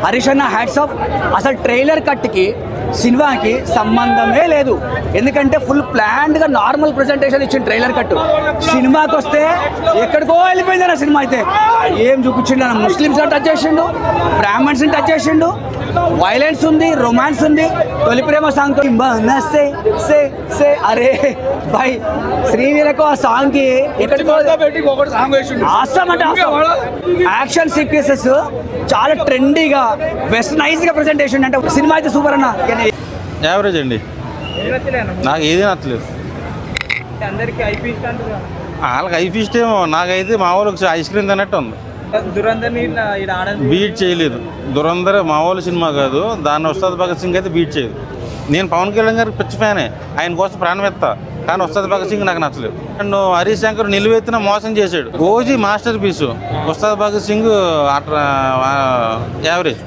హరీష్ అన్న hats off. అసలు trailer కట్కి సినిమాకి సంబంధమే లేదు. ఎందుకంటే ఫుల్ ప్లాన్డ్గా నార్మల్ ప్రెజెంటేషన్ ఇచ్చిన ట్రైలర్ కట్టు. సినిమాకి వస్తే ఎక్కడికో వెళ్ళిపోయింది అన్న సినిమా. అయితే ఏం చూపించిండు అన్న, ముస్లిమ్స్ టచ్ చేసిండు, బ్రాహ్మణ్స్ని టచ్ చేసిండు, వైలెన్స్ ఉంది, రొమాన్స్ ఉంది, తొలి ప్రేమ సాంగ్ అరే భాయ్ శ్రీవీరకు ఆ సాంగ్ కి యాక్షన్ సీక్వెన్సెస్ చాలా ట్రెండీగా వెస్టర్నైజ్ గా ప్రెజెంటేషన్. అంటే సినిమా అయితే సూపర్ అన్న. యావరేజ్ అండి, నాకు ఏది నచ్చలేదు. వాళ్ళకి ఐఫీస్ట్ ఏమో, నాకైతే మా వాళ్ళకి ఐస్ క్రీమ్ తిన్నట్టు ఉంది. బీట్ చేయలేదు. దురంధర్ మా వాళ్ళ సినిమా కాదు, దాన్ని ఉస్తాద్ భగత్ సింగ్ అయితే బీట్ చేయదు. నేను పవన్ కళ్యాణ్ గారికి పిచ్చి ఫ్యానే, ఆయన కోసం ప్రాణం ఎత్తా, కానీ ఉస్తాద్ భగత్ సింగ్ నాకు నచ్చలేదు. అండ్ హరీష్ శంకర్ నిలువెత్తిన మోసం చేశాడు. ఓజీ మాస్టర్ పీసు, ఉస్తాద్ భగత్ సింగ్ యావరేజ్.